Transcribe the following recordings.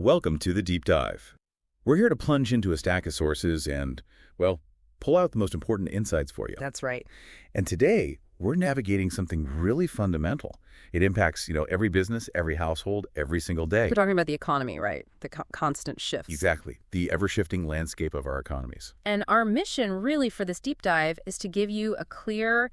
Welcome to the Deep Dive. We're here to plunge into a stack of sources and, well, pull out the most important insights for you. That's right. And today, we're navigating something really fundamental. It impacts, every business, every household, every single day. We're talking about the economy, right? The constant shifts. Exactly. The ever-shifting landscape of our economies. And our mission really for this deep dive is to give you a clear,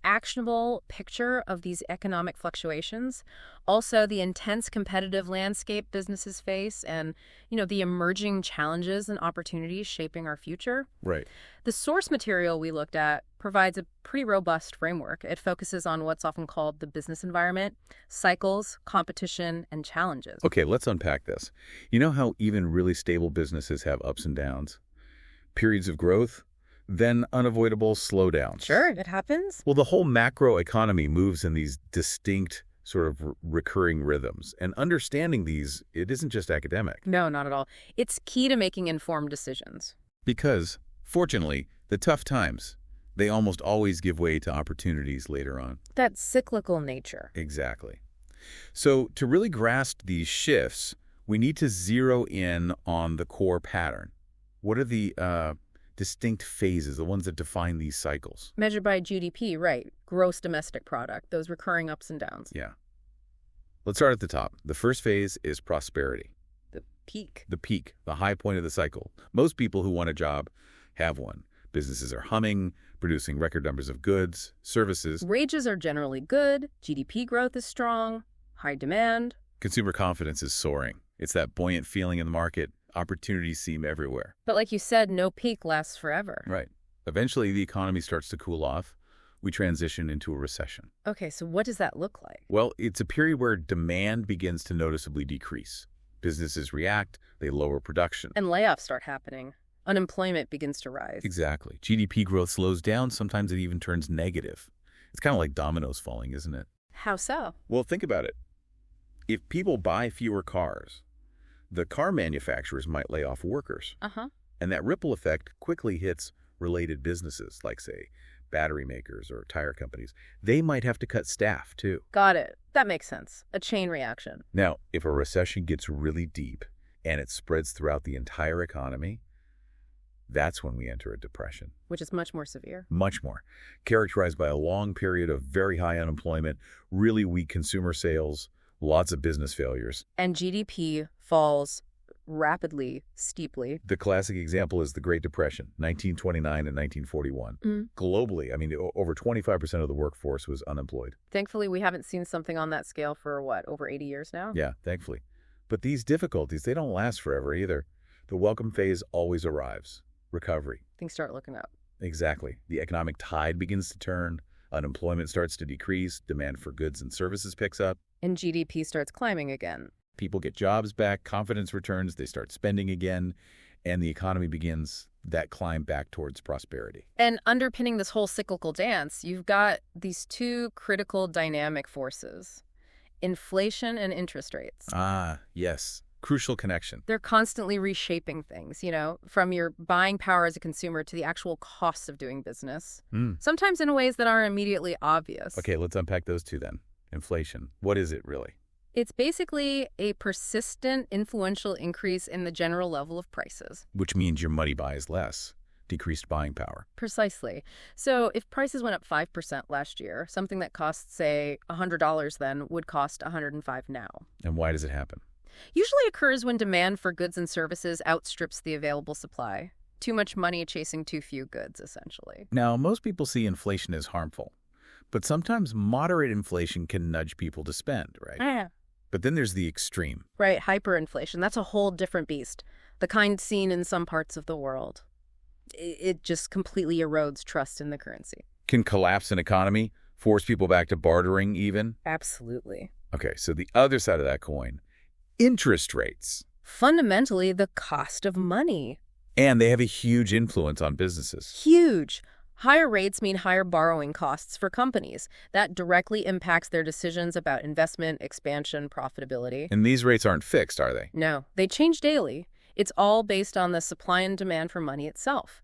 actionable picture of these economic fluctuations, also the intense competitive landscape businesses face, and, the emerging challenges and opportunities shaping our future. Right. The source material we looked at provides a pretty robust framework. It focuses on what's often called the business environment, cycles, competition, and challenges. Okay, let's unpack this. You know how even really stable businesses have ups and downs? Periods of growth, then unavoidable slowdowns. Sure, it happens. Well, the whole macro economy moves in these distinct sort of recurring rhythms. And understanding these, it isn't just academic. No, not at all. It's key to making informed decisions. Because, fortunately, the tough times, they almost always give way to opportunities later on. That cyclical nature. Exactly. So to really grasp these shifts, we need to zero in on the core pattern. What are the distinct phases, the ones that define these cycles? Measured by GDP, right. Gross domestic product, those recurring ups and downs. Yeah. Let's start at the top. The first phase is prosperity. The peak. The peak, the high point of the cycle. Most people who want a job have one. Businesses are humming, producing record numbers of goods, services. Wages are generally good, GDP growth is strong, high demand. Consumer confidence is soaring. It's that buoyant feeling in the market. Opportunities seem everywhere. But like you said, no peak lasts forever. Right. Eventually, the economy starts to cool off. We transition into a recession. Okay, so what does that look like? Well, it's a period where demand begins to noticeably decrease. Businesses react, they lower production. And layoffs start happening. Unemployment begins to rise. Exactly. GDP growth slows down. Sometimes it even turns negative. It's kind of like dominoes falling, isn't it? How so? Well, think about it. If people buy fewer cars, the car manufacturers might lay off workers. And that ripple effect quickly hits related businesses like, say, battery makers or tire companies. They might have to cut staff, too. Got it. That makes sense. A chain reaction. Now, if a recession gets really deep and it spreads throughout the entire economy, that's when we enter a depression. Which is much more severe. Much more. Characterized by a long period of very high unemployment, really weak consumer sales, lots of business failures. And GDP falls rapidly, steeply. The classic example is the Great Depression, 1929 and 1941. Globally, over 25% of the workforce was unemployed. Thankfully, we haven't seen something on that scale for, over 80 years now? Yeah, thankfully. But these difficulties, they don't last forever either. The welcome phase always arrives. Recovery. Things start looking up. Exactly. The economic tide begins to turn. Unemployment starts to decrease. Demand for goods and services picks up. And GDP starts climbing again. People get jobs back, confidence returns, they start spending again, and the economy begins that climb back towards prosperity. And underpinning this whole cyclical dance, you've got these two critical dynamic forces, inflation and interest rates. Ah, yes. Crucial connection. They're constantly reshaping things, from your buying power as a consumer to the actual costs of doing business, sometimes in ways that aren't immediately obvious. Okay, let's unpack those two then. Inflation. What is it really? It's basically a persistent, influential increase in the general level of prices. Which means your money buys less. Decreased buying power. Precisely. So if prices went up 5% last year, something that costs, say, $100 then would cost $105 now. And why does it happen? Usually occurs when demand for goods and services outstrips the available supply. Too much money chasing too few goods, essentially. Now, most people see inflation as harmful. But sometimes moderate inflation can nudge people to spend, right? Yeah. But then there's the extreme. Right, hyperinflation. That's a whole different beast. The kind seen in some parts of the world. It just completely erodes trust in the currency. Can collapse an economy, force people back to bartering even? Absolutely. Okay, so the other side of that coin, interest rates. Fundamentally, the cost of money. And they have a huge influence on businesses. Huge. Higher rates mean higher borrowing costs for companies. That directly impacts their decisions about investment, expansion, profitability. And these rates aren't fixed, are they? No, they change daily. It's all based on the supply and demand for money itself.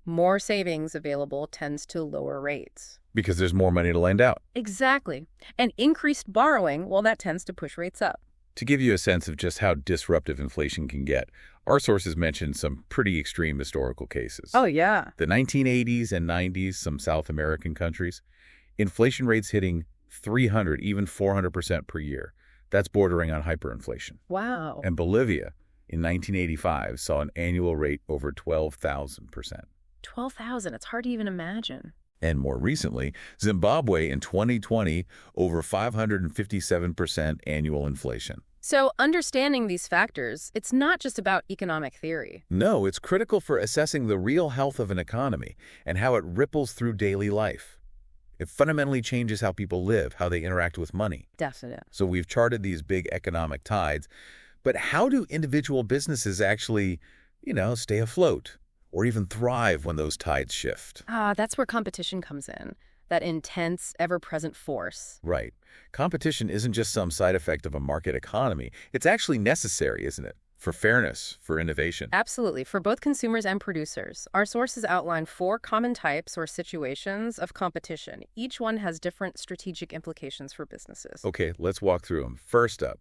More savings available tends to lower rates. Because there's more money to lend out. Exactly. And increased borrowing, well, that tends to push rates up. To give you a sense of just how disruptive inflation can get, our sources mention some pretty extreme historical cases. Oh, yeah. The 1980s and 90s, some South American countries, inflation rates hitting 300, even 400% per year. That's bordering on hyperinflation. Wow. And Bolivia, in 1985, saw an annual rate over 12,000%. 12,000. It's hard to even imagine. And more recently, Zimbabwe in 2020, over 557% annual inflation. So understanding these factors, it's not just about economic theory. No, it's critical for assessing the real health of an economy and how it ripples through daily life. It fundamentally changes how people live, how they interact with money. Definite. So we've charted these big economic tides, but how do individual businesses actually, stay afloat or even thrive when those tides shift? That's where competition comes in, that intense, ever-present force. Right. Competition isn't just some side effect of a market economy. It's actually necessary, isn't it? For fairness, for innovation. Absolutely. For both consumers and producers, our sources outline 4 common types or situations of competition. Each one has different strategic implications for businesses. Okay, let's walk through them. First up,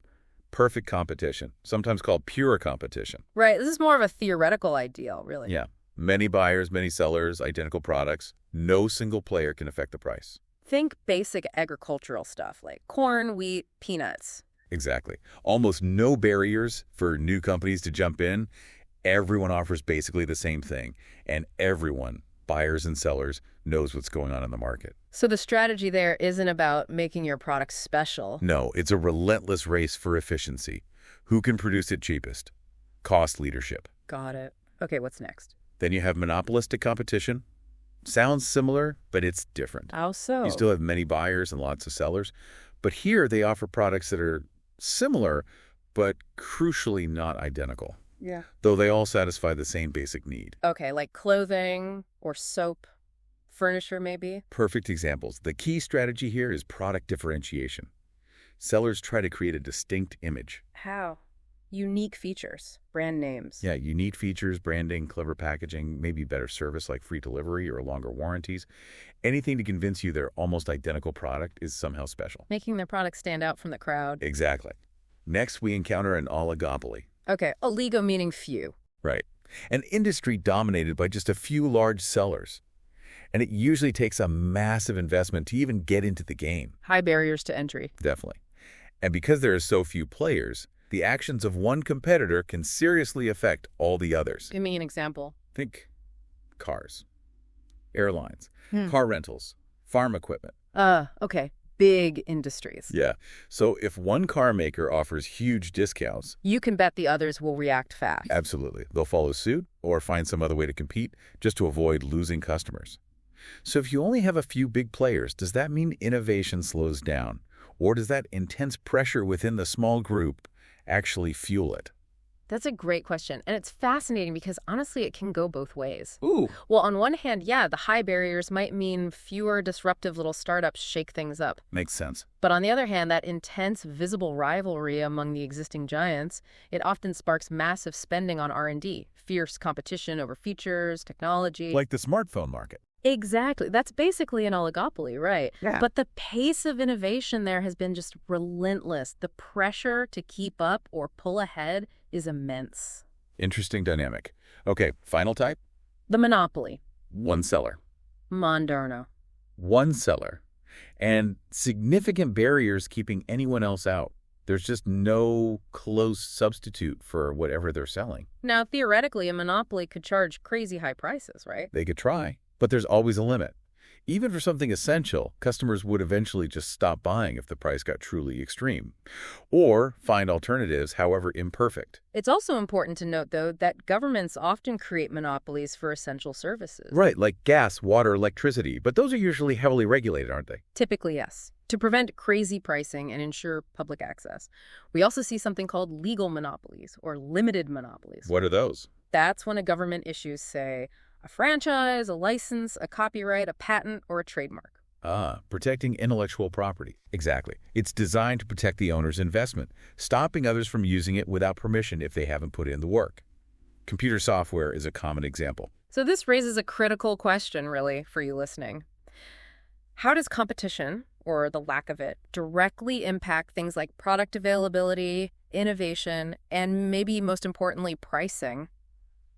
perfect competition, sometimes called pure competition. Right. This is more of a theoretical ideal, really. Yeah. Many buyers, many sellers, identical products. No single player can affect the price. Think basic agricultural stuff like corn, wheat, peanuts. Exactly. Almost no barriers for new companies to jump in. Everyone offers basically the same thing. And everyone, buyers and sellers, knows what's going on in the market. So the strategy there isn't about making your product special. No, it's a relentless race for efficiency. Who can produce it cheapest? Cost leadership. Got it. Okay, what's next? Then you have monopolistic competition. Sounds similar, but it's different. How so? You still have many buyers and lots of sellers. But here they offer products that are similar, but crucially not identical. Yeah. Though they all satisfy the same basic need. Okay, like clothing or soap, furniture maybe? Perfect examples. The key strategy here is product differentiation. Sellers try to create a distinct image. How? Unique features, brand names. Yeah, unique features, branding, clever packaging, maybe better service like free delivery or longer warranties. Anything to convince you their almost identical product is somehow special. Making their product stand out from the crowd. Exactly. Next, we encounter an oligopoly. Okay, oligo meaning few. Right. An industry dominated by just a few large sellers. And it usually takes a massive investment to even get into the game. High barriers to entry. Definitely. And because there are so few players, the actions of one competitor can seriously affect all the others. Give me an example. Think cars, airlines, car rentals, farm equipment. Okay. Big industries. Yeah. So if one car maker offers huge discounts, you can bet the others will react fast. Absolutely. They'll follow suit or find some other way to compete just to avoid losing customers. So if you only have a few big players, does that mean innovation slows down? Or does that intense pressure within the small group actually fuel it? That's a great question. And it's fascinating because honestly, it can go both ways. Ooh. Well, on one hand, yeah, the high barriers might mean fewer disruptive little startups shake things up. Makes sense. But on the other hand, that intense, visible rivalry among the existing giants, it often sparks massive spending on R&D, fierce competition over features, technology. Like the smartphone market. Exactly. That's basically an oligopoly, right? Yeah. But the pace of innovation there has been just relentless. The pressure to keep up or pull ahead is immense. Interesting dynamic. Okay, final type? The monopoly. One seller. Moderno. One seller. And significant barriers keeping anyone else out. There's just no close substitute for whatever they're selling. Now, theoretically, a monopoly could charge crazy high prices, right? They could try, but there's always a limit. Even for something essential, customers would eventually just stop buying if the price got truly extreme, or find alternatives, however imperfect. It's also important to note, though, that governments often create monopolies for essential services. Right, like gas, water, electricity, but those are usually heavily regulated, aren't they? Typically, yes. To prevent crazy pricing and ensure public access. We also see something called legal monopolies or limited monopolies. What are those? That's when a government issues, say, a franchise, a license, a copyright, a patent, or a trademark. Protecting intellectual property. Exactly. It's designed to protect the owner's investment, stopping others from using it without permission if they haven't put in the work. Computer software is a common example. So this raises a critical question, really, for you listening. How does competition, or the lack of it, directly impact things like product availability, innovation, and maybe most importantly, pricing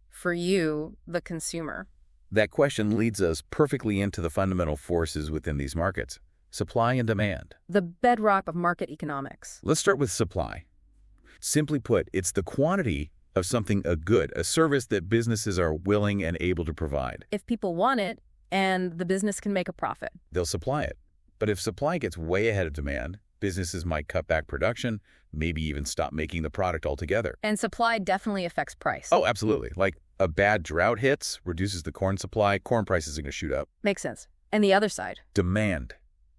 for you, the consumer? That question leads us perfectly into the fundamental forces within these markets: supply and demand. The bedrock of market economics. Let's start with supply. Simply put, it's the quantity of something, a good, a service that businesses are willing and able to provide. If people want it and the business can make a profit, they'll supply it. But if supply gets way ahead of demand, businesses might cut back production, maybe even stop making the product altogether. And supply definitely affects price. Oh, absolutely. Like a bad drought hits, reduces the corn supply, corn prices are going to shoot up. Makes sense. And the other side? Demand.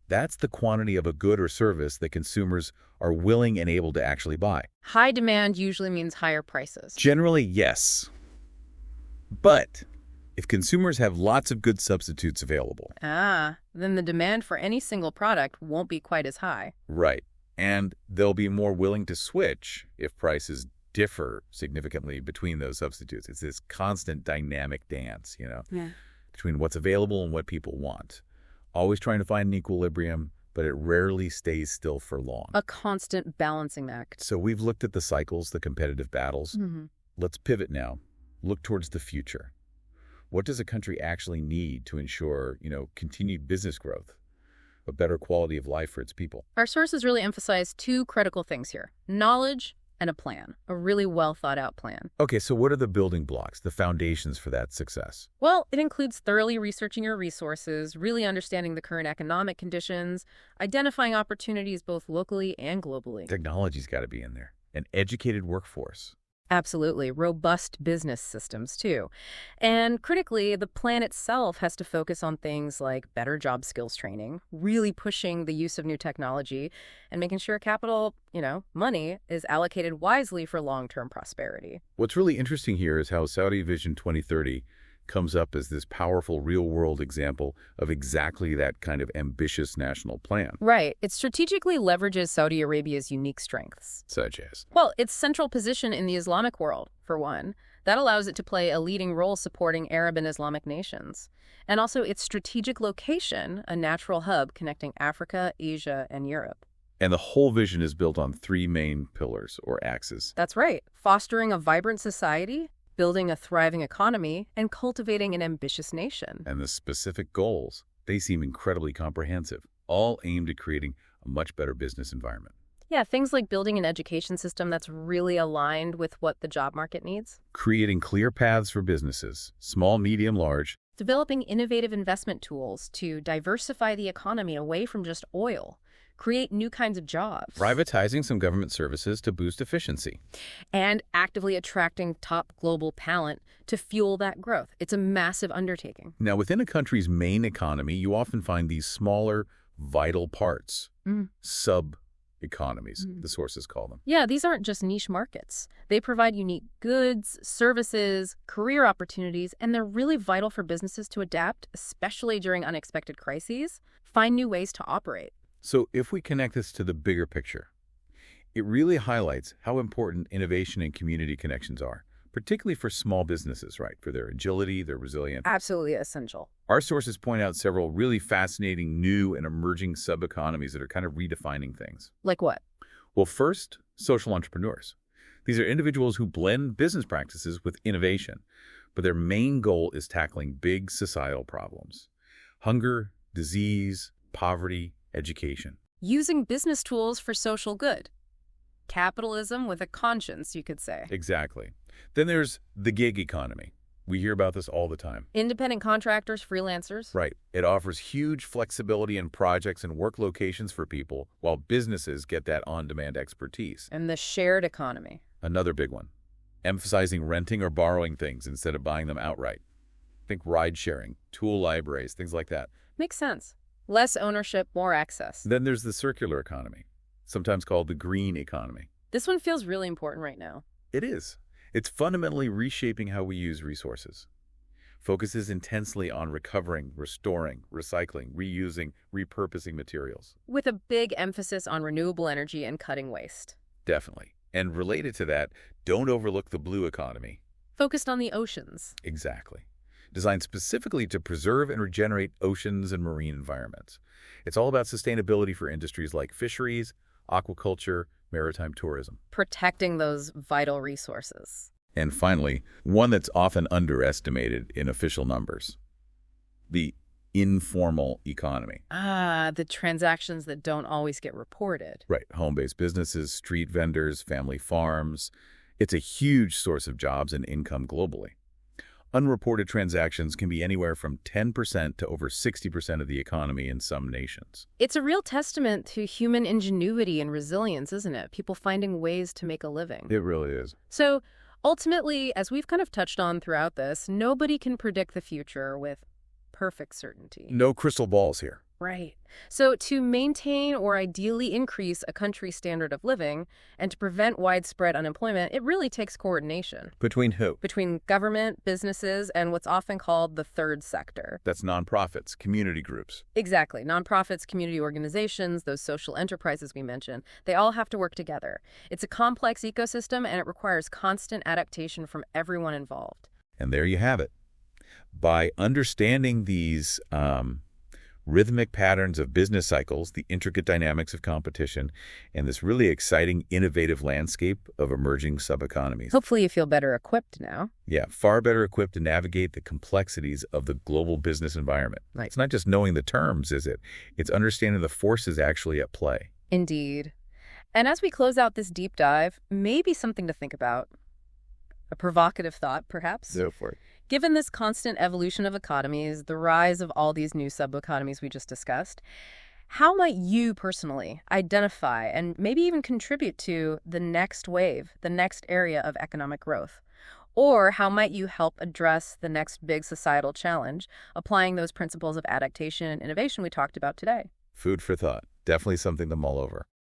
That's the quantity of a good or service that consumers are willing and able to actually buy. High demand usually means higher prices. Generally, yes. But if consumers have lots of good substitutes available, then the demand for any single product won't be quite as high. right, and they'll be more willing to switch if prices differ significantly between those substitutes. It's this constant dynamic dance, between what's available and what people want. Always trying to find an equilibrium, but it rarely stays still for long. A constant balancing act. So we've looked at the cycles, the competitive battles. Let's pivot now. Look towards the future. What does a country actually need to ensure, continued business growth, a better quality of life for its people? Our sources really emphasize two critical things here: knowledge and a plan, a really well thought out plan. Okay, so what are the building blocks, the foundations for that success? Well, it includes thoroughly researching your resources, really understanding the current economic conditions, identifying opportunities both locally and globally. Technology's got to be in there. An educated workforce. Absolutely. Robust business systems, too. And critically, the plan itself has to focus on things like better job skills training, really pushing the use of new technology, and making sure capital, money is allocated wisely for long-term prosperity. What's really interesting here is how Saudi Vision 2030 comes up as this powerful real-world example of exactly that kind of ambitious national plan. Right. It strategically leverages Saudi Arabia's unique strengths. Such as? Well, its central position in the Islamic world, for one. That allows it to play a leading role supporting Arab and Islamic nations. And also its strategic location, a natural hub connecting Africa, Asia, and Europe. And the whole vision is built on three main pillars or axes. That's right. Fostering a vibrant society, building a thriving economy, and cultivating an ambitious nation. And the specific goals, they seem incredibly comprehensive, all aimed at creating a much better business environment. Yeah, things like building an education system that's really aligned with what the job market needs. Creating clear paths for businesses, small, medium, large. Developing innovative investment tools to diversify the economy away from just oil. Create new kinds of jobs. Privatizing some government services to boost efficiency. And actively attracting top global talent to fuel that growth. It's a massive undertaking. Now, within a country's main economy, you often find these smaller, vital parts, sub-economies, the sources call them. Yeah, these aren't just niche markets. They provide unique goods, services, career opportunities, and they're really vital for businesses to adapt, especially during unexpected crises, find new ways to operate. So if we connect this to the bigger picture, it really highlights how important innovation and community connections are, particularly for small businesses, right? For their agility, their resilience. Absolutely essential. Our sources point out several really fascinating new and emerging sub-economies that are kind of redefining things. Like what? Well, first, social entrepreneurs. These are individuals who blend business practices with innovation, but their main goal is tackling big societal problems: hunger, disease, poverty, education. Using business tools for social good. Capitalism with a conscience, you could say. Exactly. Then there's the gig economy. We hear about this all the time. Independent contractors, freelancers. Right. It offers huge flexibility in projects and work locations for people, while businesses get that on-demand expertise. And the shared economy. Another big one. Emphasizing renting or borrowing things instead of buying them outright. Think ride-sharing, tool libraries, things like that. Makes sense. Less ownership, more access. Then there's the circular economy, sometimes called the green economy. This one feels really important right now. It is. It's fundamentally reshaping how we use resources. Focuses intensely on recovering, restoring, recycling, reusing, repurposing materials. With a big emphasis on renewable energy and cutting waste. Definitely. And related to that, don't overlook the blue economy. Focused on the oceans. Exactly. Designed specifically to preserve and regenerate oceans and marine environments. It's all about sustainability for industries like fisheries, aquaculture, maritime tourism. Protecting those vital resources. And finally, one that's often underestimated in official numbers, the informal economy. The transactions that don't always get reported. Right. Home-based businesses, street vendors, family farms. It's a huge source of jobs and income globally. Unreported transactions can be anywhere from 10% to over 60% of the economy in some nations. It's a real testament to human ingenuity and resilience, isn't it? People finding ways to make a living. It really is. So ultimately, as we've kind of touched on throughout this, nobody can predict the future with perfect certainty. No crystal balls here. Right. So to maintain or ideally increase a country's standard of living and to prevent widespread unemployment, it really takes coordination. Between who? Between government, businesses, and what's often called the third sector. That's nonprofits, community groups. Exactly. Nonprofits, community organizations, those social enterprises we mentioned, they all have to work together. It's a complex ecosystem, and it requires constant adaptation from everyone involved. And there you have it. By understanding these rhythmic patterns of business cycles, the intricate dynamics of competition, and this really exciting, innovative landscape of emerging subeconomies. Hopefully you feel better equipped now. Yeah, far better equipped to navigate the complexities of the global business environment. Right. It's not just knowing the terms, is it? It's understanding the forces actually at play. Indeed. And as we close out this deep dive, maybe something to think about. A provocative thought, perhaps. Go for it. Given this constant evolution of economies, the rise of all these new sub-economies we just discussed, how might you personally identify and maybe even contribute to the next wave, the next area of economic growth? Or how might you help address the next big societal challenge, applying those principles of adaptation and innovation we talked about today? Food for thought. Definitely something to mull over.